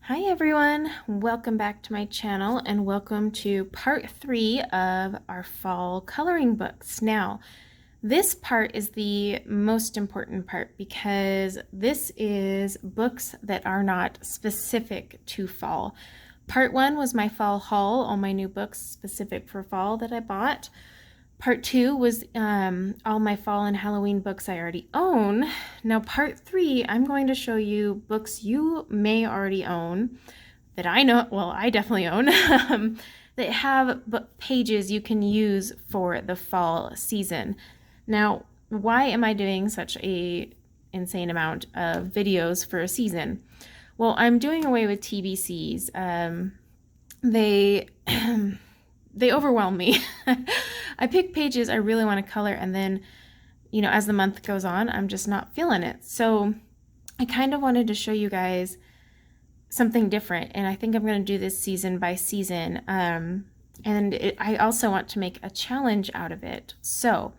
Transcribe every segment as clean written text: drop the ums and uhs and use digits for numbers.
Hi everyone, welcome back to my channel and welcome to part 3 of our fall coloring books. Now, this part is the most important part because this is books that are not specific to fall. Part 1 was my fall haul, all my new books specific for fall that I bought. Part 2 was all my fall and Halloween books I already own. Now part 3, I'm going to show you books you may already own that I know, well, I definitely own, that have pages you can use for the fall season. Now, why am I doing such a insane amount of videos for a season? Well, I'm doing away with TBCs. They overwhelm me. I pick pages I really want to color, and then, you know, as the month goes on, I'm just not feeling it. So I kind of wanted to show you guys something different, and I think I'm going to do this season by season. I also want to make a challenge out of it. So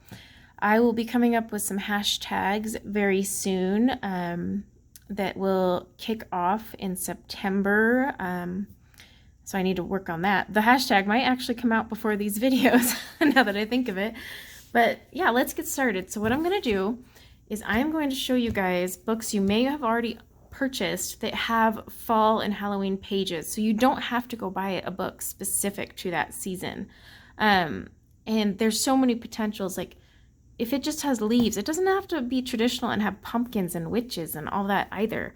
I will be coming up with some hashtags very soon that will kick off in September. So I need to work on that. The hashtag might actually come out before these videos, now that I think of it. But yeah, let's get started. So what I'm going to do is I'm going to show you guys books you may have already purchased that have fall and Halloween pages. So you don't have to go buy a book specific to that season. And there's so many potentials. Like if it just has leaves, it doesn't have to be traditional and have pumpkins and witches and all that either.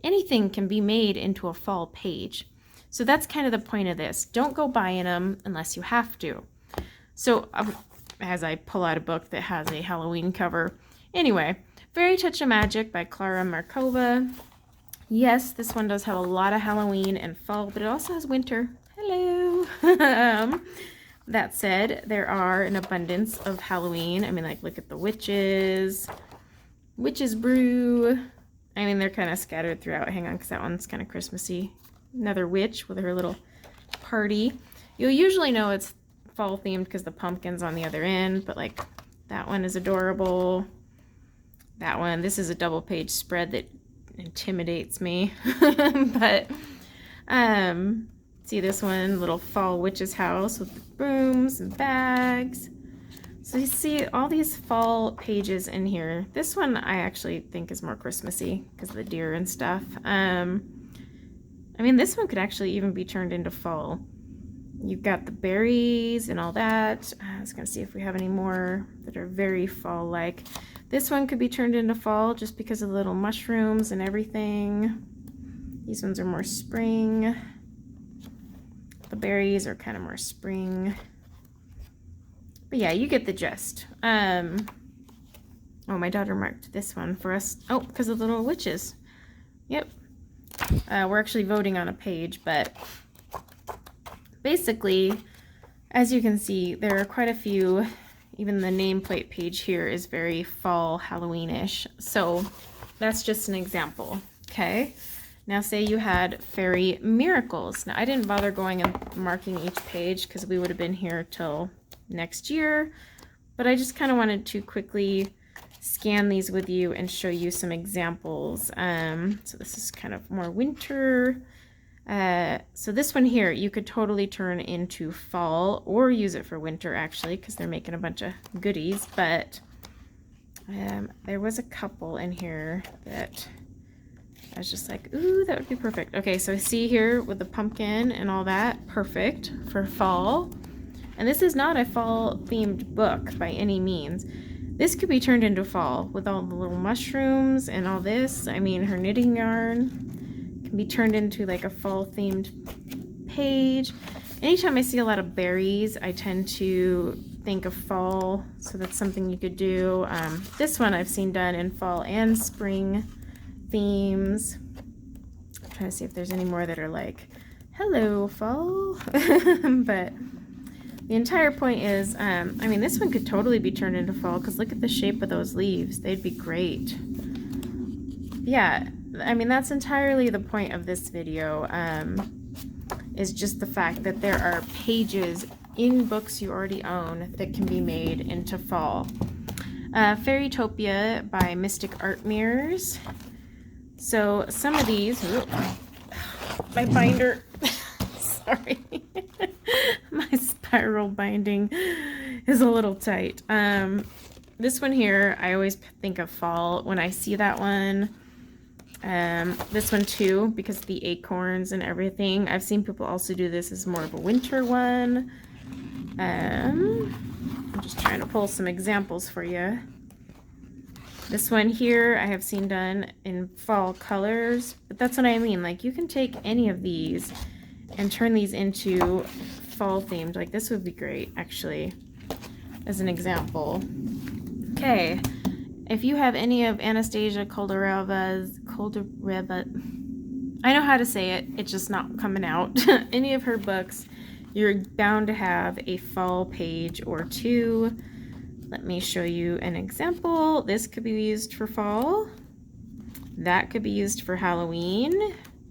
Anything can be made into a fall page. So that's kind of the point of this. Don't go buying them unless you have to. So as I pull out a book that has a Halloween cover. Anyway, Fairy Touch of Magic by Clara Markova. Yes, this one does have a lot of Halloween and fall, but it also has winter. Hello. That said, there are an abundance of Halloween. I mean, like, look at the witches. Witch's Brew. I mean, they're kind of scattered throughout. Hang on, because that one's kind of Christmassy. Another witch with her little party. You'll usually know it's fall themed because the pumpkin's on the other end, but like that one is adorable. That one, this is a double page spread that intimidates me. But see this one, little fall witch's house with the brooms and bags. So you see all these fall pages in here. This one I actually think is more Christmassy because of the deer and stuff. I mean, this one could actually even be turned into fall. You've got the berries and all that. I was going to see if we have any more that are very fall-like. This one could be turned into fall just because of the little mushrooms and everything. These ones are more spring. The berries are kind of more spring. But yeah, you get the gist. Oh, my daughter marked this one for us. Oh, because of the little witches. Yep. We're actually voting on a page, but basically, as you can see, there are quite a few. Even the nameplate page here is very fall Halloween-ish. So that's just an example, okay? Now say you had Fairy Miracles. Now I didn't bother going and marking each page because we would have been here till next year, but I just kind of wanted to quickly scan these with you and show you some examples. So this is kind of more winter. So this one here, you could totally turn into fall or use it for winter actually, because they're making a bunch of goodies. But there was a couple in here that I was just like, ooh, that would be perfect. Okay, so see here with the pumpkin and all that, perfect for fall. And this is not a fall themed book by any means. This could be turned into fall with all the little mushrooms and all this. I mean, her knitting yarn can be turned into like a fall themed page. Anytime I see a lot of berries, I tend to think of fall. So that's something you could do. This one I've seen done in fall and spring themes. I'm trying to see if there's any more that are like, hello, fall. But the entire point is, I mean, this one could totally be turned into fall because look at the shape of those leaves. They'd be great. Yeah, I mean, that's entirely the point of this video, is just the fact that there are pages in books you already own that can be made into fall. Fairytopia by Mystic Art Mirrors. So some of these, my binder. Sorry. My spiral binding is a little tight. This one here, I always think of fall when I see that one. This one too, because of the acorns and everything. I've seen people also do this as more of a winter one. I'm just trying to pull some examples for you. This one here I have seen done in fall colors, but that's what I mean. Like, you can take any of these and turn these into fall themed. Like, this would be great, actually, as an example. Okay, if you have any of Anastasia Koldareva's, I know how to say it, it's just not coming out. Any of her books, you're bound to have a fall page or two. Let me show you an example. This could be used for fall. That could be used for Halloween.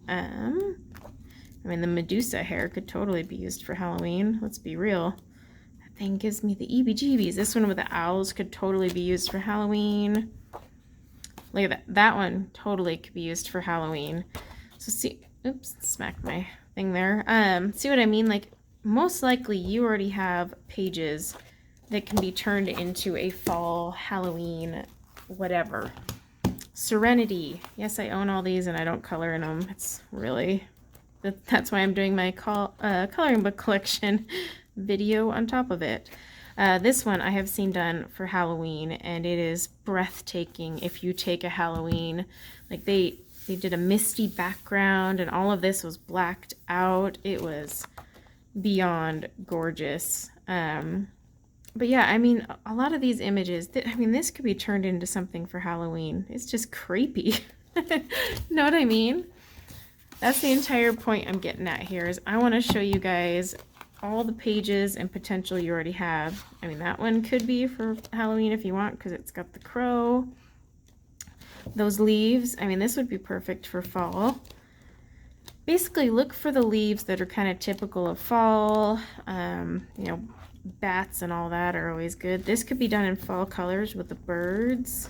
I mean, the Medusa hair could totally be used for Halloween. Let's be real. That thing gives me the EBGBs. This one with the owls could totally be used for Halloween. Look at that. That one totally could be used for Halloween. So see, oops, smacked my thing there. See what I mean? Like, most likely you already have pages that can be turned into a fall, Halloween, whatever. Serenity. Yes, I own all these and I don't color in them. It's really, that's why I'm doing my coloring book collection video on top of it. This one I have seen done for Halloween, and it is breathtaking. If you take a Halloween, like they did a misty background and all of this was blacked out. It was beyond gorgeous. But yeah, I mean, a lot of these images, I mean, this could be turned into something for Halloween. It's just creepy. Know what I mean? That's the entire point I'm getting at here, is I want to show you guys all the pages and potential you already have. I mean, that one could be for Halloween if you want, because it's got the crow. Those leaves, I mean, this would be perfect for fall. Basically, look for the leaves that are kind of typical of fall. You know, bats and all that are always good. This could be done in fall colors with the birds.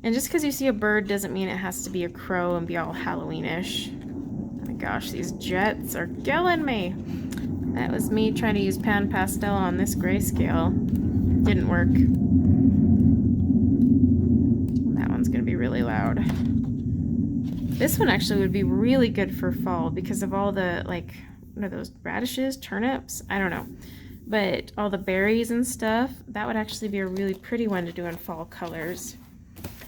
And just because you see a bird doesn't mean it has to be a crow and be all Halloweenish. Oh my gosh, these jets are killing me. That was me trying to use pan pastel on this grayscale. Didn't work. That one's gonna be really loud. This one actually would be really good for fall because of all the, like, what are those, radishes, turnips? I don't know. But all the berries and stuff, that would actually be a really pretty one to do in fall colors.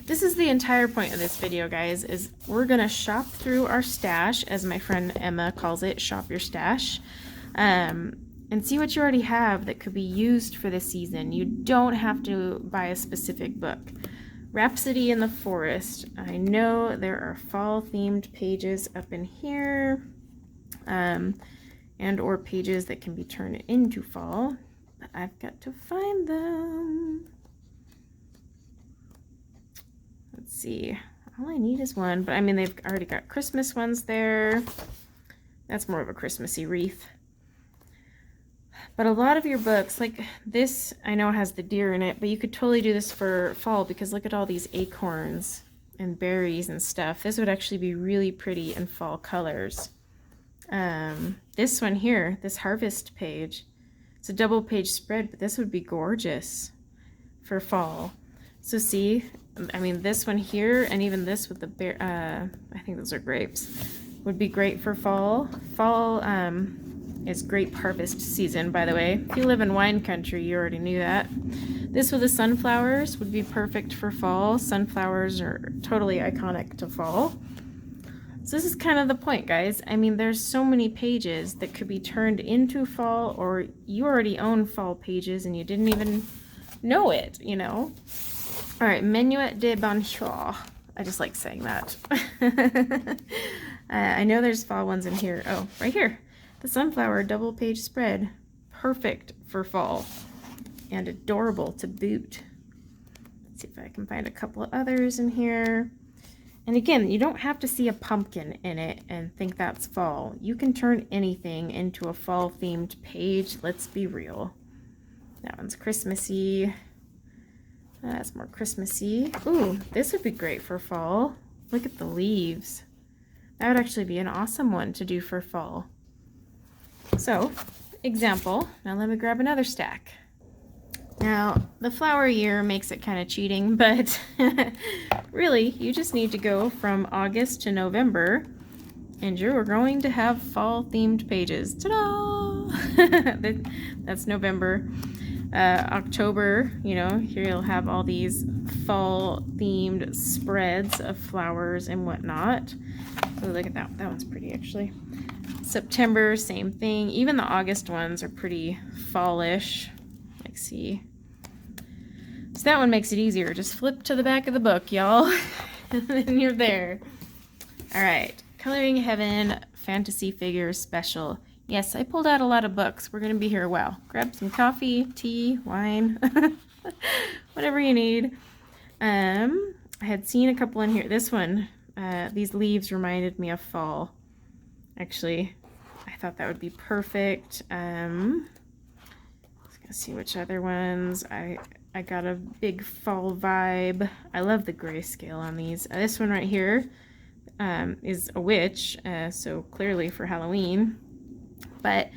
This is the entire point of this video, guys, is we're gonna shop through our stash, as my friend Emma calls it, shop your stash, and see what you already have that could be used for this season. You don't have to buy a specific book. Rhapsody in the Forest. I know there are fall themed pages up in here, and or pages that can be turned into fall, but I've got to find them. Let's see, all I need is one, but I mean, they've already got Christmas ones there. That's more of a Christmassy wreath. But a lot of your books, like this, I know has the deer in it, but you could totally do this for fall because look at all these acorns and berries and stuff. This would actually be really pretty in fall colors. This one here, this harvest page, it's a double page spread, but this would be gorgeous for fall. So see, I mean, this one here and even this with the bear, I think those are grapes, would be great for fall. Fall is grape harvest season, by the way. If you live in wine country, you already knew that. This with the sunflowers would be perfect for fall. Sunflowers are totally iconic to fall. So this is kind of the point, guys. I mean, there's so many pages that could be turned into fall, or you already own fall pages and you didn't even know it, you know? All right, Menuet de Bonchoir. I just like saying that. I know there's fall ones in here. Oh, right here. The sunflower double page spread. Perfect for fall. And adorable to boot. Let's see if I can find a couple of others in here. And again, you don't have to see a pumpkin in it and think that's fall. You can turn anything into a fall themed page. Let's be real. That one's Christmassy. That's more Christmassy. Ooh, this would be great for fall. Look at the leaves. That would actually be an awesome one to do for fall. So, example, now let me grab another stack. Now, the flower year makes it kind of cheating, but really, you just need to go from August to November, and you're going to have fall-themed pages. Ta-da! That's November. October, you know, here you'll have all these fall-themed spreads of flowers and whatnot. Oh, look at that. That one's pretty, actually. September, same thing. Even the August ones are pretty fallish. Like, see. So that one makes it easier. Just flip to the back of the book, y'all. And then you're there. All right. Coloring Heaven Fantasy Figures Special. Yes, I pulled out a lot of books. We're going to be here a while. Grab some coffee, tea, wine, whatever you need. I had seen a couple in here. This one, these leaves reminded me of fall. Actually, I thought that would be perfect. Let's see which other ones. I got a big fall vibe. I love the grayscale on these. This one right here is a witch, so clearly for Halloween. But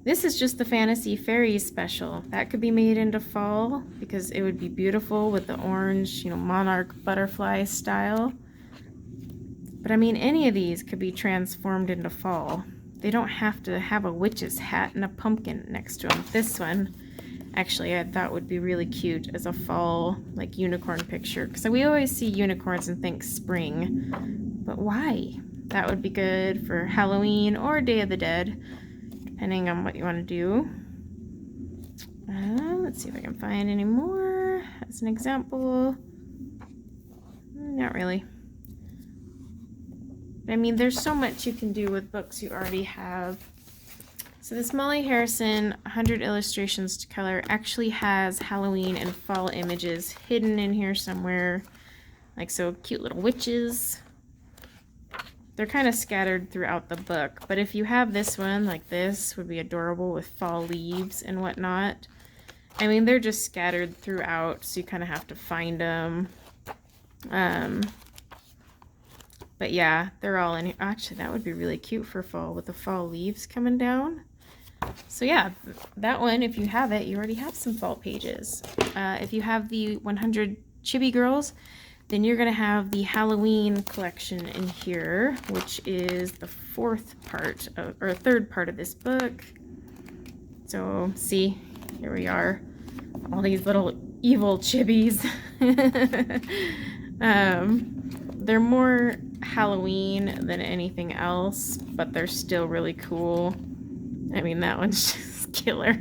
this is just the Fantasy Fairies special. That could be made into fall because it would be beautiful with the orange, you know, monarch butterfly style. But I mean, any of these could be transformed into fall. They don't have to have a witch's hat and a pumpkin next to them. This one, actually, I thought would be really cute as a fall, like, unicorn picture. Because we always see unicorns and think spring. But why? That would be good for Halloween or Day of the Dead, depending on what you want to do. Let's see if I can find any more as an example. Not really. I mean, there's so much you can do with books you already have. So this Molly Harrison 100 Illustrations to Color actually has Halloween and fall images hidden in here somewhere. Like, so cute little witches. They're kind of scattered throughout the book, but if you have this one, like this, would be adorable with fall leaves and whatnot. I mean, they're just scattered throughout, so you kind of have to find them. But yeah, they're all in here. Actually, that would be really cute for fall with the fall leaves coming down. So yeah, that one, if you have it, you already have some fall pages. If you have the 100 Chibi Girls, then you're going to have the Halloween collection in here, which is the third part of this book. So see, here we are, all these little evil chibis. They're more Halloween than anything else, but they're still really cool. I mean, that one's just killer.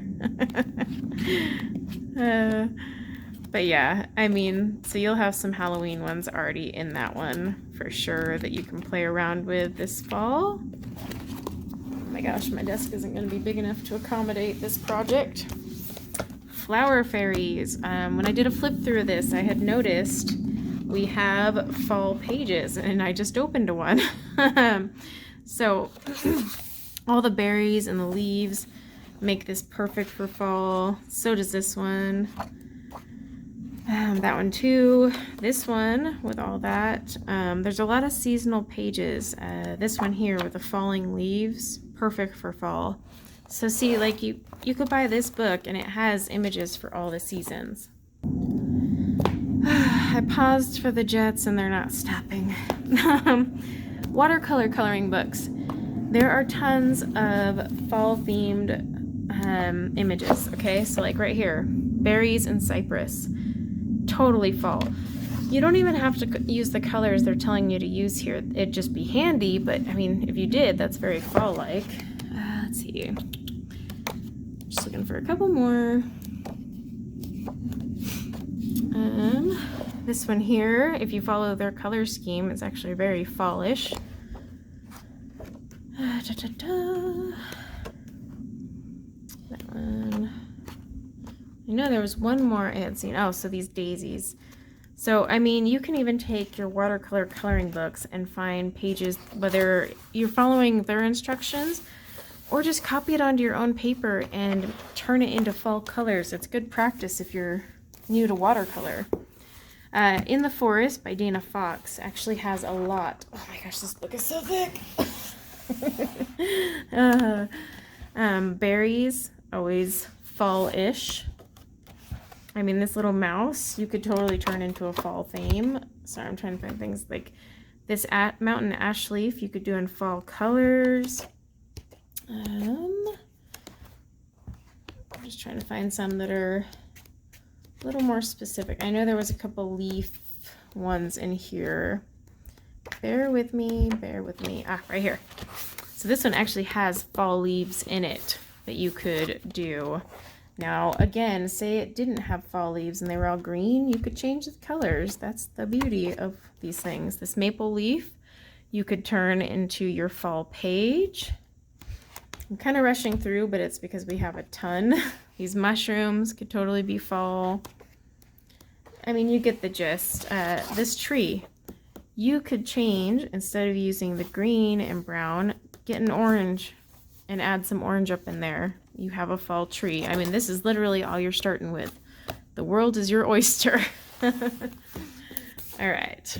But yeah, I mean, so you'll have some Halloween ones already in that one for sure that you can play around with this fall. Oh my gosh, my desk isn't going to be big enough to accommodate this project. Flower Fairies. When I did a flip through of this, I had noticed we have fall pages, and I just opened one. So all the berries and the leaves make this perfect for fall. So does this one. That one too. This one with all that. There's a lot of seasonal pages. This one here with the falling leaves, perfect for fall. So see, like you could buy this book and it has images for all the seasons. I paused for the jets and they're not stopping. Watercolor coloring books. There are tons of fall themed images. Okay, so like right here, berries and cypress. Totally fall. You don't even have to use the colors they're telling you to use here. It'd just be handy, but I mean, if you did, that's very fall-like. Let's see. Just looking for a couple more. This one here, if you follow their color scheme, it's actually very fallish. That one. I know there was one more I had seen. Oh, so these daisies. So, I mean, you can even take your watercolor coloring books and find pages, whether you're following their instructions or just copy it onto your own paper and turn it into fall colors. It's good practice if you're new to watercolor. In the Forest by Dana Fox actually has a lot. Oh my gosh, this book is so thick. Berries, always fall-ish. I mean, this little mouse, you could totally turn into a fall theme. Sorry, I'm trying to find things like this mountain ash leaf you could do in fall colors. I'm just trying to find some that are a little more specific. I know there was a couple leaf ones in here. Bear with me, bear with me. Ah, right here. So this one actually has fall leaves in it that you could do. Now, again, say it didn't have fall leaves and they were all green, you could change the colors. That's the beauty of these things. This maple leaf, you could turn into your fall page. I'm kind of rushing through, but it's because we have a ton. These mushrooms could totally be fall. I mean, you get the gist. This tree, you could change, instead of using the green and brown, get an orange and add some orange up in there. You have a fall tree. I mean, this is literally all you're starting with. The world is your oyster. All right.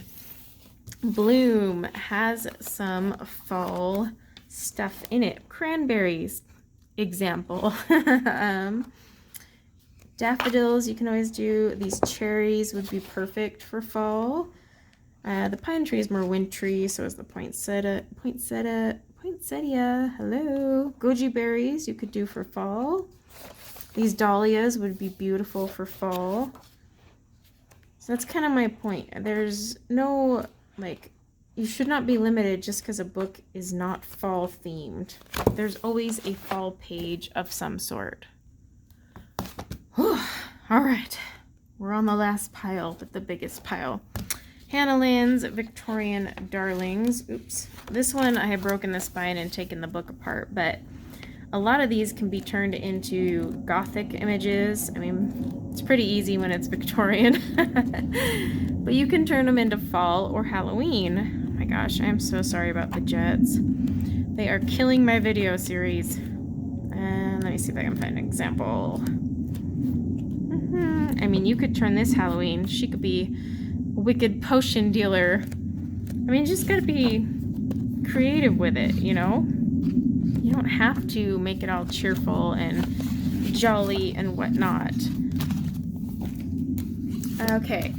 Bloom has some fall stuff in it. Cranberries, example. Daffodils, you can always do. These cherries would be perfect for fall. The pine tree is more wintry, so is the poinsettia. Hello. Goji berries you could do for fall. These dahlias would be beautiful for fall. So that's kind of my point. There's no, like, you should not be limited just because a book is not fall themed. There's always a fall page of some sort. Whew. All right. We're on the last pile, but the biggest pile. Hannah Lynn's Victorian Darlings. Oops. This one, I have broken the spine and taken the book apart, but a lot of these can be turned into Gothic images. I mean, it's pretty easy when it's Victorian. But you can turn them into fall or Halloween. Oh my gosh, I'm so sorry about the jets. They are killing my video series. And let me see if I can find an example. I mean, you could turn this Halloween. She could be a wicked potion dealer. I mean, you just gotta be creative with it, you know? You don't have to make it all cheerful and jolly and whatnot. Okay,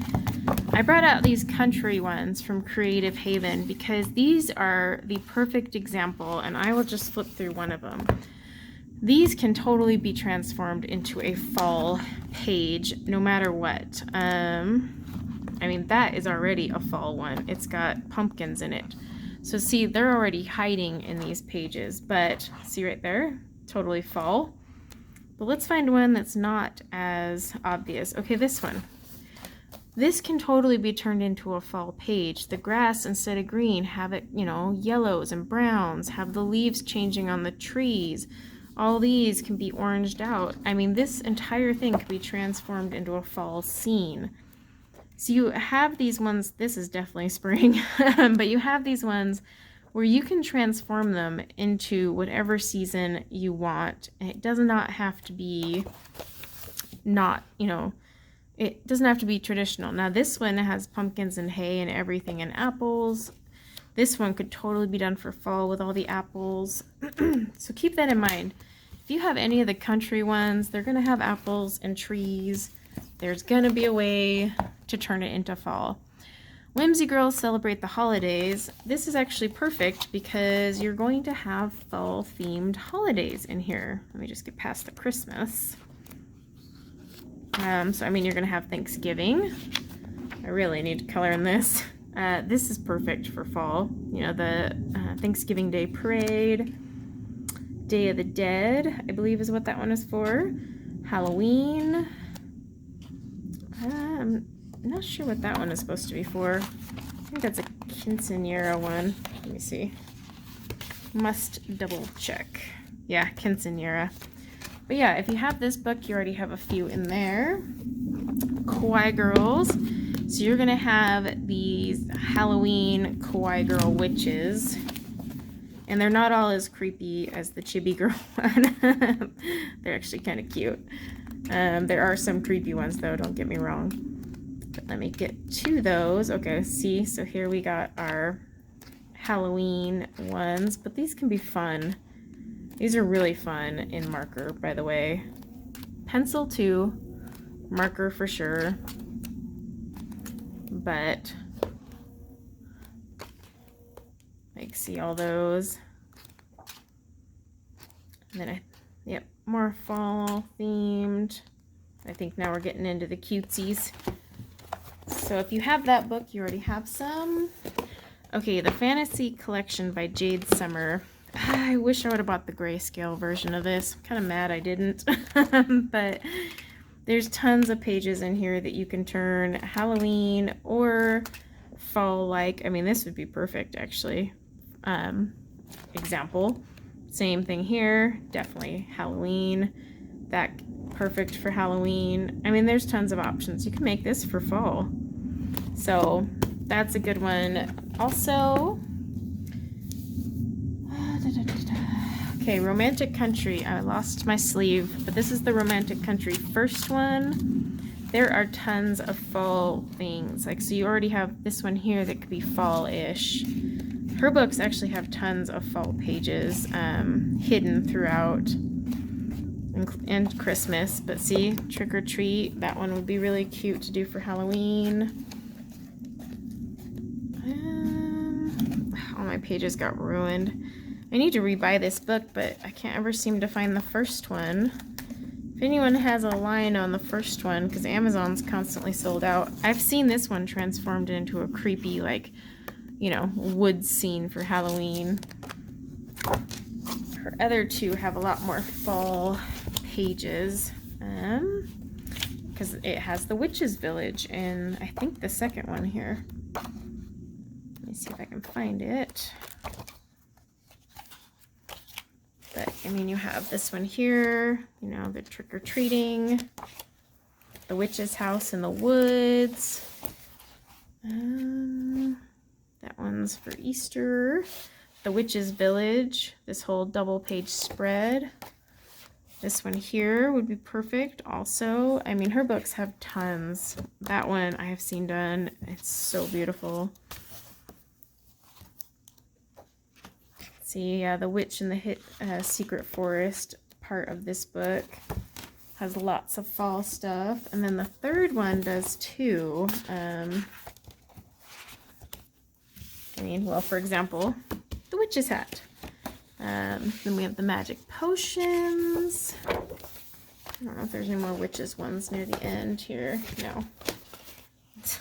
I brought out these country ones from Creative Haven because these are the perfect example, and I will just flip through one of them. These can totally be transformed into a fall page no matter what. I mean, that is already a fall one. It's got pumpkins in it. So see, they're already hiding in these pages, but see right there, totally fall. But let's find one that's not as obvious. Okay, this one. This can totally be turned into a fall page. The grass, instead of green, have it, you know, yellows and browns, have the leaves changing on the trees. All these can be oranged out. I mean, this entire thing could be transformed into a fall scene. So you have these ones, this is definitely spring, but you have these ones where you can transform them into whatever season you want. It does not have to be it doesn't have to be traditional. Now this one has pumpkins and hay and everything and apples. This one could totally be done for fall with all the apples. So keep that in mind. If you have any of the country ones, they're gonna have apples and trees. There's gonna be a way to turn it into fall. Whimsy Girls Celebrate the Holidays. This is actually perfect because you're going to have fall themed holidays in here. Let me just get past the Christmas. So I mean, you're gonna have Thanksgiving. I really need to color in this. This is perfect for fall. You know, the Thanksgiving Day Parade, Day of the Dead, I believe is what that one is for. Halloween. I'm not sure what that one is supposed to be for. I think that's a quinceanera one. Let me see. Must double check. Yeah, quinceanera. But yeah, if you have this book, you already have a few in there. Kawaii Girls. So you're going to have these Halloween Kawaii Girl witches. And they're not all as creepy as the Chibi Girl one. They're actually kind of cute. There are some creepy ones, though, don't get me wrong. But let me get to those. Okay, see, so here we got our Halloween ones, but these can be fun. These are really fun in marker, by the way. Pencil too, marker for sure. But like, see all those. And then yep, more fall themed. I think now we're getting into the cutesies. So if you have that book, you already have some. Okay, the Fantasy Collection by Jade Summer. I wish I would have bought the grayscale version of this. I'm kind of mad I didn't. But there's tons of pages in here that you can turn Halloween or fall-like. I mean, this would be perfect, actually. Example. Same thing here. Definitely Halloween. That perfect for Halloween. I mean, there's tons of options. You can make this for fall. So that's a good one. Also, okay, Romantic Country. I lost my sleeve, but this is the Romantic Country first one. There are tons of fall things. Like, so you already have this one here that could be fall-ish. Her books actually have tons of fall pages hidden throughout, and Christmas. But see, Trick or Treat, that one would be really cute to do for Halloween. All my pages got ruined. I need to rebuy this book, but I can't ever seem to find the first one. If anyone has a line on the first one, because Amazon's constantly sold out. I've seen this one transformed into a creepy, like, you know, woods scene for Halloween. Her other two have a lot more fall pages, because it has the Witch's Village, and I think the second one here. Let me see if I can find it. But, I mean, you have this one here, you know, the trick-or-treating, the witch's house in the woods. That one's for Easter. The Witch's Village, this whole double page spread. This one here would be perfect also. I mean, her books have tons. That one I have seen done. It's so beautiful. See, the Witch in the Secret Forest part of this book has lots of fall stuff. And then the third one does too. I mean, well, for example, the Witch's Hat. Then we have the Magic Potions. I don't know if there's any more witches ones near the end here. No. It's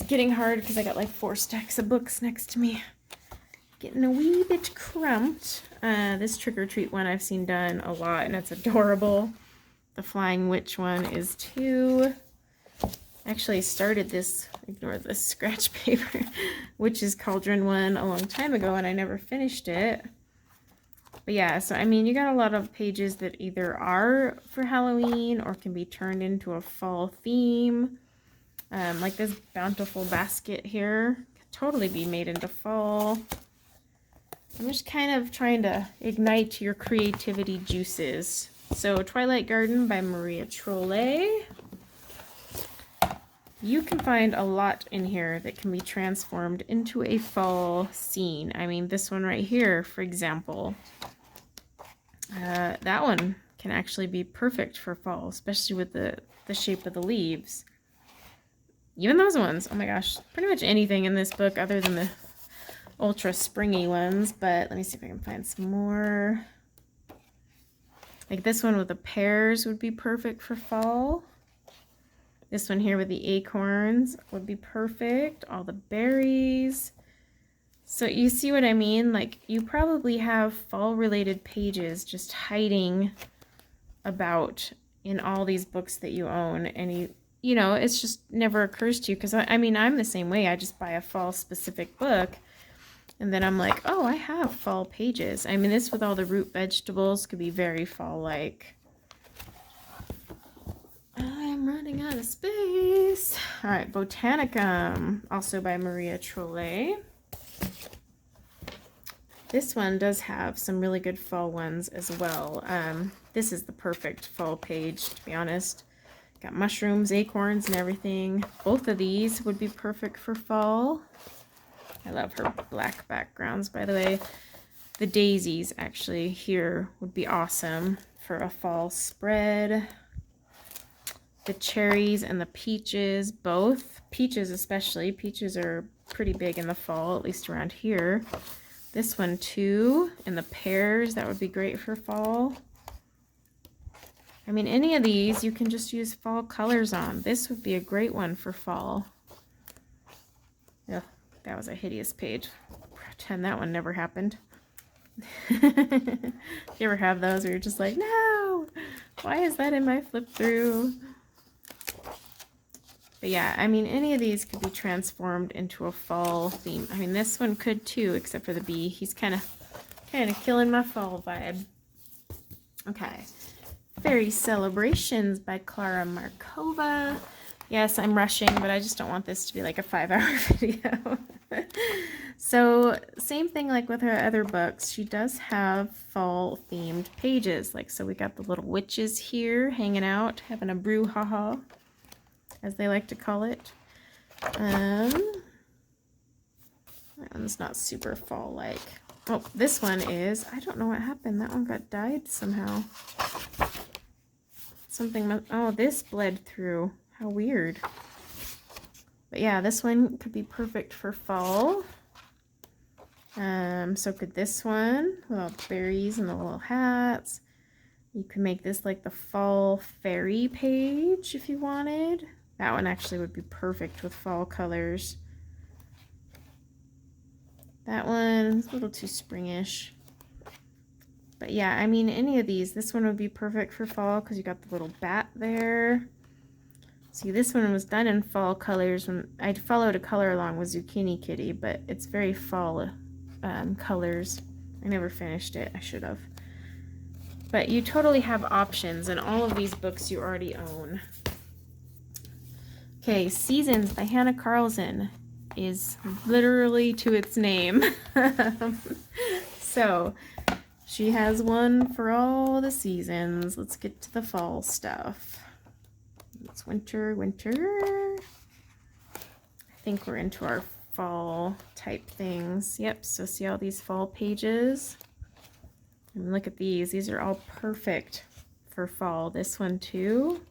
getting hard because I got like 4 stacks of books next to me. Getting a wee bit cramped. This Trick or Treat one I've seen done a lot, and it's adorable. The Flying Witch one is too. I actually started this, ignore this scratch paper, Witch's Cauldron one a long time ago, and I never finished it. But yeah, so I mean, you got a lot of pages that either are for Halloween or can be turned into a fall theme. Like this Bountiful Basket here could totally be made into fall. I'm just kind of trying to ignite your creativity juices. So Twilight Garden by Maria Trolle. You can find a lot in here that can be transformed into a fall scene. I mean, this one right here, for example. That one can actually be perfect for fall, especially with the shape of the leaves. Even those ones. Oh my gosh. Pretty much anything in this book other than the ultra springy ones, but let me see if I can find some more. Like this one with the pears would be perfect for fall. This one here with the acorns would be perfect. All the berries. So you see what I mean? Like, you probably have fall related pages just hiding about in all these books that you own, and you know, it's just never occurs to you, because I mean, I'm the same way. I just buy a fall specific book and then I'm like, oh, I have fall pages. I mean, this with all the root vegetables could be very fall-like. I'm running out of space. All right, Botanicum, also by Maria Trolle. This one does have some really good fall ones as well. This is the perfect fall page, to be honest. Got mushrooms, acorns, and everything. Both of these would be perfect for fall. I love her black backgrounds, by the way. The daisies actually here would be awesome for a fall spread. The cherries and the peaches, both. Peaches especially. Peaches are pretty big in the fall, at least around here. This one too. And the pears, that would be great for fall. I mean, any of these you can just use fall colors on. This would be a great one for fall. Ugh, that was a hideous page. Pretend that one never happened. You ever have those where you're just like, no, why is that in my flip through? But yeah, I mean, any of these could be transformed into a fall theme. I mean, this one could too, except for the bee. He's kind of killing my fall vibe. Okay. Fairy Celebrations by Clara Markova. Yes, I'm rushing, but I just don't want this to be like a 5-hour video. So, same thing like with her other books. She does have fall themed pages. Like, so we got the little witches here hanging out, having a brouhaha, as they like to call it. That one's not super fall-like. Oh, this one is. I don't know what happened. That one got dyed somehow. Something, oh, this bled through. How weird. But yeah, this one could be perfect for fall. So could this one with all the berries and the little hats. You could make this like the fall fairy page if you wanted. That one actually would be perfect with fall colors. That one's a little too springish. But yeah, I mean, any of these, this one would be perfect for fall because you got the little bat there. See, this one was done in fall colors when I followed a color along with Zucchini Kitty, but it's very fall colors. I never finished it. I should have. But you totally have options, and all of these books you already own. Okay, Seasons by Hannah Carlson is literally to its name. So, she has one for all the seasons. Let's get to the fall stuff. It's winter. I think we're into our fall type things. Yep, so see all these fall pages? And look at these. These are all perfect for fall. This one too.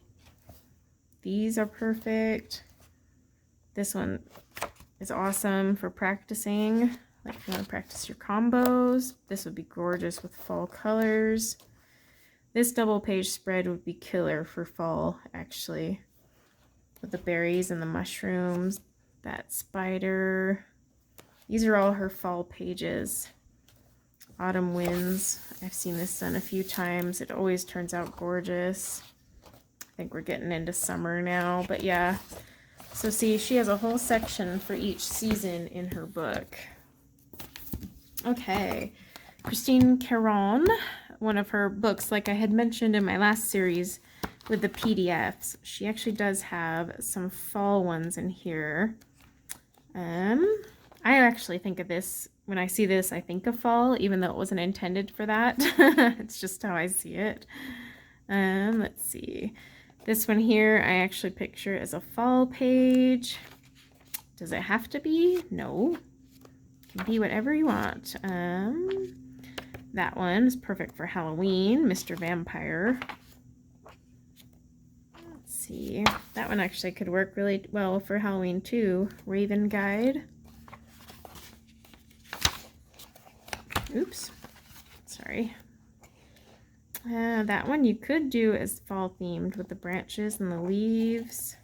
These are perfect. This one is awesome for practicing. Like if you want to practice your combos, this would be gorgeous with fall colors. This double page spread would be killer for fall, actually. With the berries and the mushrooms, that spider. These are all her fall pages. Autumn Winds. I've seen this done a few times. It always turns out gorgeous. I think we're getting into summer now, but yeah. So see, she has a whole section for each season in her book. Okay, Christine Carson, one of her books, like I had mentioned in my last series with the PDFs, she actually does have some fall ones in here. I actually think of this, when I see this, I think of fall, even though it wasn't intended for that. It's just how I see it. Let's see. This one here, I actually picture as a fall page. Does it have to be? No. It can be whatever you want. That one is perfect for Halloween, Mr. Vampire. Let's see. That one actually could work really well for Halloween too. Raven Guide. Oops. Sorry. That one you could do as fall themed with the branches and the leaves.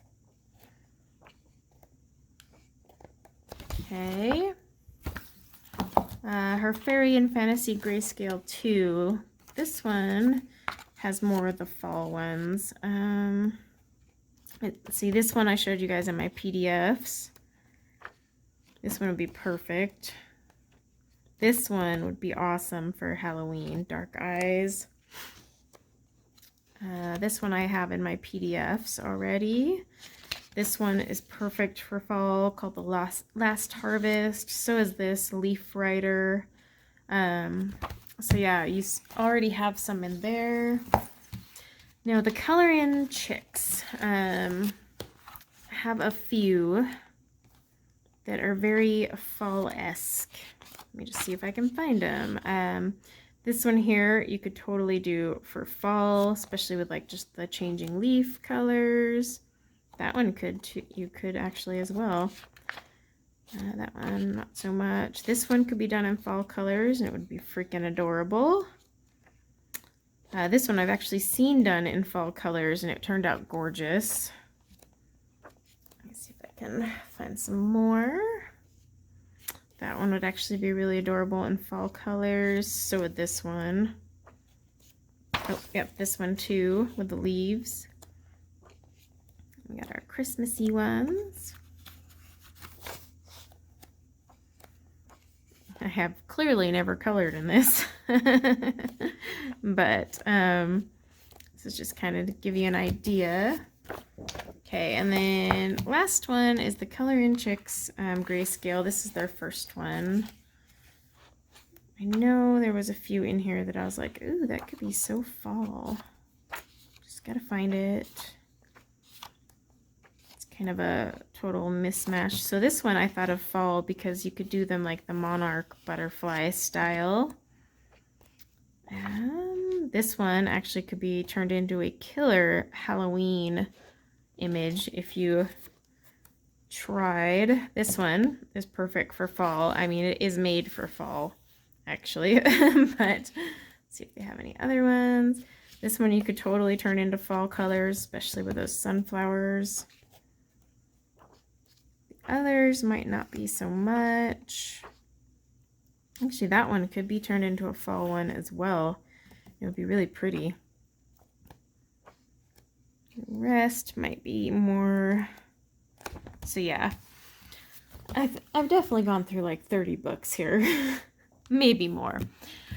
Okay. Her Fairy and Fantasy Grayscale 2. This one has more of the fall ones. See, this one I showed you guys in my PDFs. This one would be perfect. This one would be awesome for Halloween. Dark Eyes. This one I have in my PDFs already. This one is perfect for fall, called The Last Harvest. So is this Leaf Rider. So yeah, you already have some in there. Now the Color In Chicks. I have a few that are very fall-esque. Let me just see if I can find them. This one here you could totally do for fall, especially with like just the changing leaf colors. That one you could actually as well. That one not so much. This one could be done in fall colors and it would be freaking adorable. This one I've actually seen done in fall colors and it turned out gorgeous. Let me see if I can find some more. That one would actually be really adorable in fall colors. So would this one. Oh, yep, this one too with the leaves. We got our Christmassy ones. I have clearly never colored in this, but this is just kind of to give you an idea. Okay, and then last one is the Color In Chicks grayscale. This is their first one. I know there was a few in here that I was like, ooh, that could be so fall. Just gotta find it. It's kind of a total mismatch. So this one I thought of fall because you could do them like the monarch butterfly style. This one actually could be turned into a killer Halloween image if you tried. This one is perfect for fall. I mean, it is made for fall actually, but let's see if they have any other ones. This one you could totally turn into fall colors, especially with those sunflowers. The others might not be so much. Actually, that one could be turned into a fall one as well. It would be really pretty. The rest might be more. So yeah, I've definitely gone through like 30 books here, maybe more.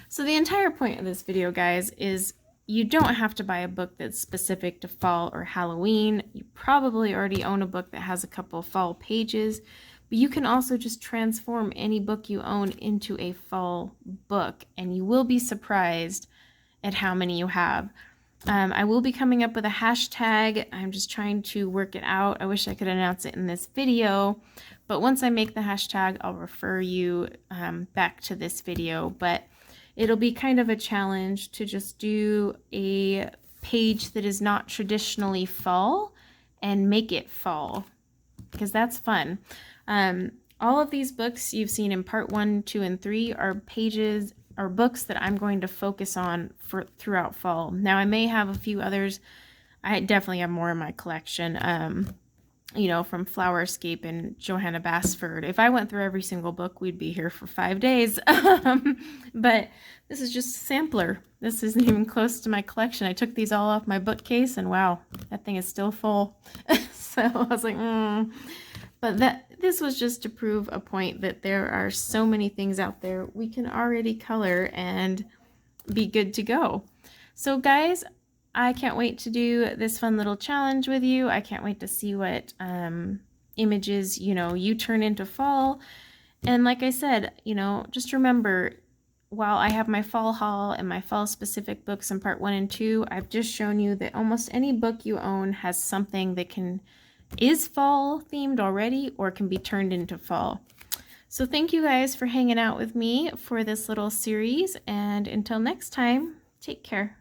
So the entire point of this video, guys, is you don't have to buy a book that's specific to fall or Halloween. You probably already own a book that has a couple fall pages, but you can also just transform any book you own into a fall book, and you will be surprised at how many you have. I will be coming up with a hashtag. I'm just trying to work it out. I wish I could announce it in this video, but once I make the hashtag, I'll refer you back to this video. But it'll be kind of a challenge to just do a page that is not traditionally fall and make it fall, because that's fun. All of these books you've seen in part 1, 2, and 3 are pages or books that I'm going to focus on throughout fall. Now I may have a few others. I definitely have more in my collection, you know, from Flowerscape and Johanna Basford. If I went through every single book, we'd be here for 5 days. But this is just a sampler. This isn't even close to my collection. I took these all off my bookcase and wow, that thing is still full. So I was like, But this was just to prove a point that there are so many things out there we can already color and be good to go. So guys, I can't wait to do this fun little challenge with you. I can't wait to see what images, you know, you turn into fall. And like I said, you know, just remember, while I have my fall haul and my fall specific books in part 1 and 2, I've just shown you that almost any book you own has something that is fall themed already or can be turned into fall. So thank you guys for hanging out with me for this little series, and until next time, take care.